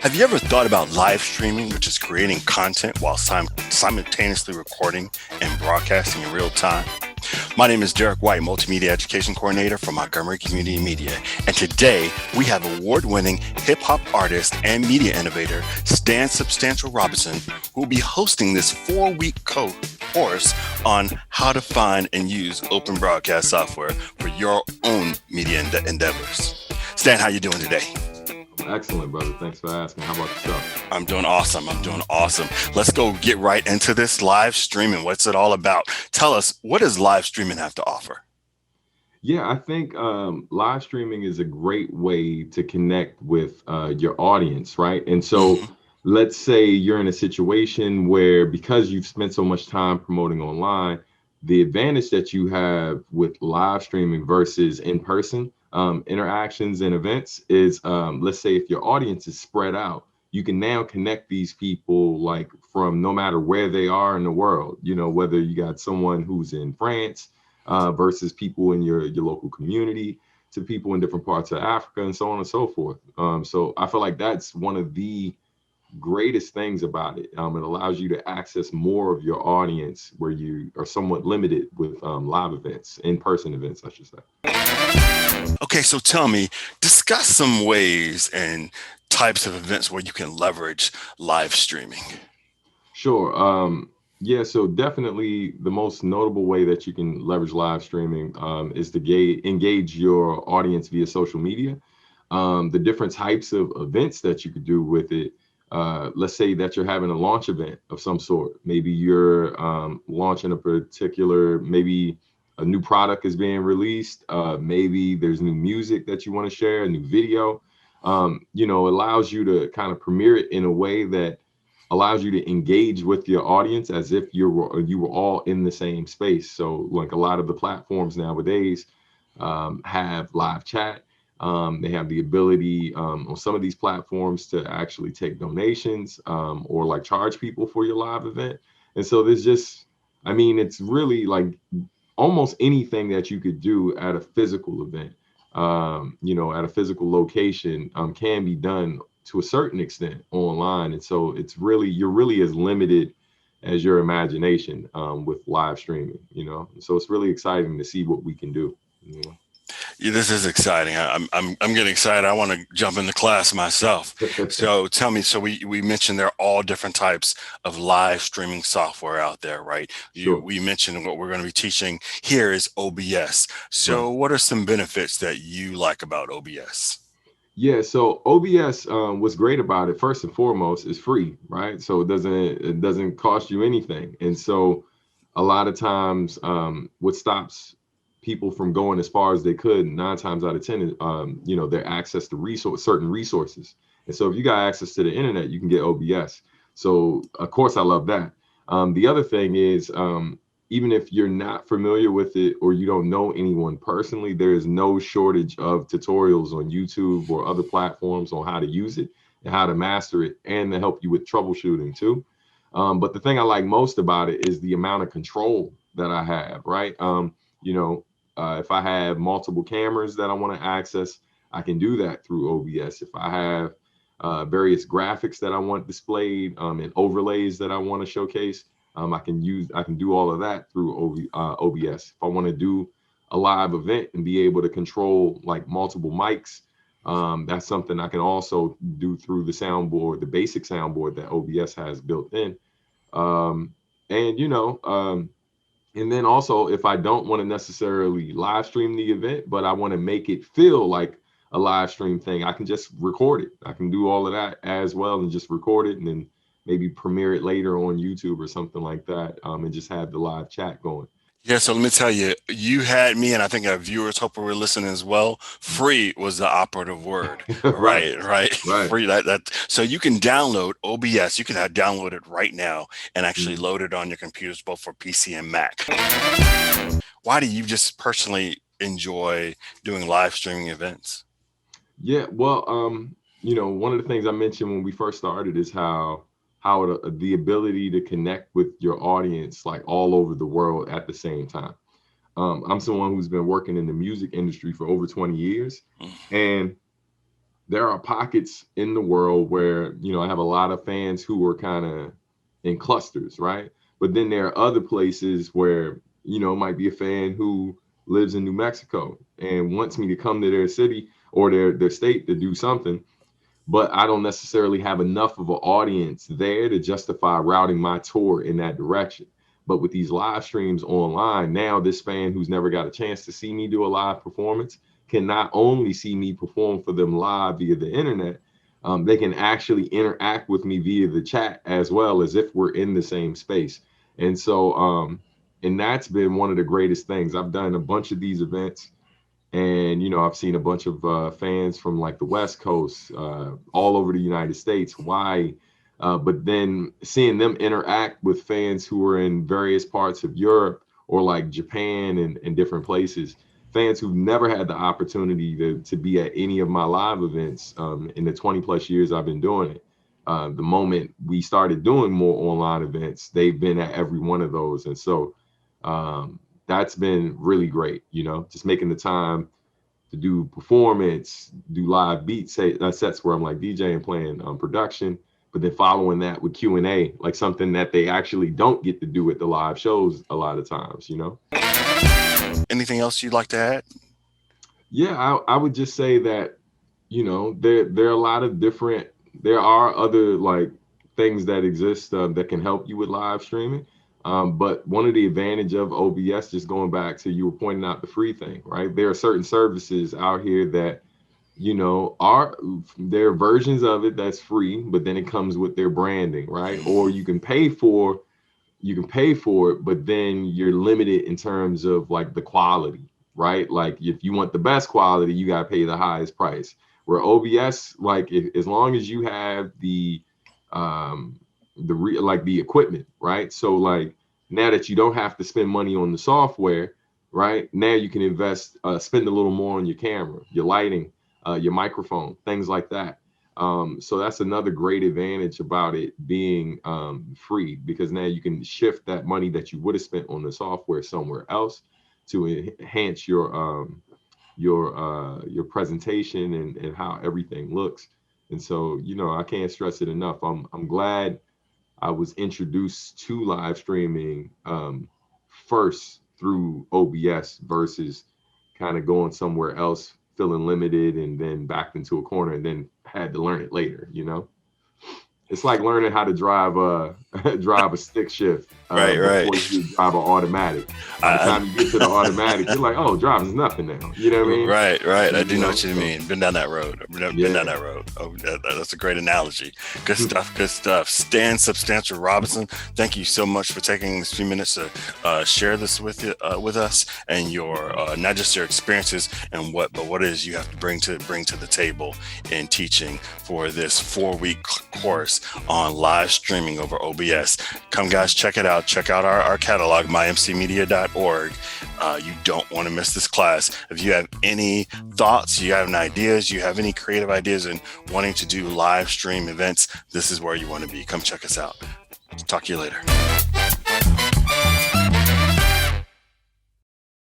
Have you ever thought about live streaming, which is creating content while simultaneously recording and broadcasting in real time? My name is Derek White, Multimedia Education Coordinator for Montgomery Community Media, and today we have award-winning hip-hop artist and media innovator Stan Substantial Robinson, who will be hosting this 4-week course on how to find and use open broadcast software for your own media endeavors. Stan, how you doing today? Excellent, brother. Thanks for asking. How about yourself? I'm doing awesome. Let's go get right into this live streaming. What's it all about? Tell us, what does live streaming have to offer? Yeah, I think live streaming is a great way to connect with your audience, right? And so let's say you're in a situation where, because you've spent so much time promoting online, the advantage that you have with live streaming versus in-person interactions and events is, let's say if your audience is spread out, you can now connect these people like from no matter where they are in the world, you know, whether you got someone who's in France versus people in your local community, to people in different parts of Africa, and so on and so forth. So I feel like that's one of the greatest things about it. It allows you to access more of your audience where you are somewhat limited with live events, in-person events, I should say. Okay, so tell me, discuss some ways and types of events where you can leverage live streaming. Sure. Yeah, so definitely the most notable way that you can leverage live streaming is to engage your audience via social media. The different types of events that you could do with it. Let's say that you're having a launch event of some sort. Maybe you're launching a particular, maybe a new product is being released. Maybe there's new music that you want to share, a new video. Allows you to kind of premiere it in a way that allows you to engage with your audience as if you were all in the same space. So like a lot of the platforms nowadays have live chat. They have the ability on some of these platforms to actually take donations or like charge people for your live event. And so there's just, it's really like almost anything that you could do at a physical event, at a physical location can be done to a certain extent online. And so you're really as limited as your imagination with live streaming, so it's really exciting to see what we can do. Yeah, this is exciting. I'm getting excited. I want to jump into class myself. So tell me, so we mentioned there are all different types of live streaming software out there, right? Sure. We mentioned what we're going to be teaching here is OBS. So Right. What are some benefits that you like about OBS? Yeah, so OBS, what's great about it, first and foremost, is free, right? So it doesn't cost you anything. And so a lot of times what stops people from going as far as they could 9 times out of 10 is their access to certain resources. And so if you got access to the internet, you can get OBS. So of course I love that. The other thing is, even if you're not familiar with it or you don't know anyone personally, there is no shortage of tutorials on YouTube or other platforms on how to use it and how to master it, and to help you with troubleshooting too. But the thing I like most about it is the amount of control that I have, right? If I have multiple cameras that I want to access, I can do that through OBS. If I have various graphics that I want displayed and overlays that I want to showcase, I can do all of that through OBS. If I want to do a live event and be able to control like multiple mics, that's something I can also do through the basic soundboard that OBS has built in. And then also, if I don't want to necessarily live stream the event, but I want to make it feel like a live stream thing, I can just record it. I can do all of that as well and just record it and then maybe premiere it later on YouTube or something like that, and just have the live chat going. Yeah, so let me tell you, you had me, and I think our viewers hope we're listening as well. Free was the operative word. Right. Free. So you can download OBS. You can download it right now and actually load it on your computers, both for PC and Mac. Why do you just personally enjoy doing live streaming events? Yeah, well, one of the things I mentioned when we first started is how the ability to connect with your audience like all over the world at the same time. I'm someone who's been working in the music industry for over 20 years, and there are pockets in the world where, you know, I have a lot of fans who are kind of in clusters, right? But then there are other places where, you know, might be a fan who lives in New Mexico and wants me to come to their city or their state to do something, but I don't necessarily have enough of an audience there to justify routing my tour in that direction. But with these live streams online, now this fan who's never got a chance to see me do a live performance can not only see me perform for them live via the internet, they can actually interact with me via the chat as well, as if we're in the same space. And so, and that's been one of the greatest things. I've done a bunch of these events, and, you know, I've seen a bunch of fans from like the West Coast, all over the United States, Hawaii, but then seeing them interact with fans who are in various parts of Europe or like Japan and different places, fans who've never had the opportunity to be at any of my live events in the 20 plus years I've been doing it. The moment we started doing more online events, they've been at every one of those. And so that's been really great, you know, just making the time to do performance, do live beat sets where I'm like DJing, playing production, but then following that with Q&A, like something that they actually don't get to do at the live shows a lot of times, you know. Anything else you'd like to add? Yeah, I would just say that, you know, there are a lot of different, there are other like things that exist that can help you with live streaming. But one of the advantage of OBS, just going back to you were pointing out the free thing, right? There are certain services out here that, you know, there are versions of it that's free, but then it comes with their branding, right? Or you can pay for it, but then you're limited in terms of like the quality, right? Like if you want the best quality, you got to pay the highest price. Where OBS, like as long as you have the equipment, right? So like now that you don't have to spend money on the software, right? Now you can spend a little more on your camera, your lighting, your microphone, things like that. So that's another great advantage about it being free, because now you can shift that money that you would have spent on the software somewhere else to enhance your presentation and how everything looks. And so, you know, I can't stress it enough. I'm glad I was introduced to live streaming first through OBS versus kind of going somewhere else, feeling limited, and then backed into a corner and then had to learn it later, you know? It's like learning how to drive a stick shift before you drive an automatic. By the time you get to the automatic, you're like, oh, driving's nothing now. You know what I mean? Right. I do know what you mean. Been down that road. Been down that road. Oh, that's a great analogy. Good stuff. Stan Substantial Robinson, thank you so much for taking this few minutes to share this with us, and your not just your experiences and what it is you have to bring to the table in teaching for this 4-week course on live streaming over OBS. Come guys, check it out. Check out our catalog, mymcmedia.org. You don't want to miss this class. If you have any thoughts, you have any ideas, you have any creative ideas and wanting to do live stream events, this is where you want to be. Come check us out. Talk to you later.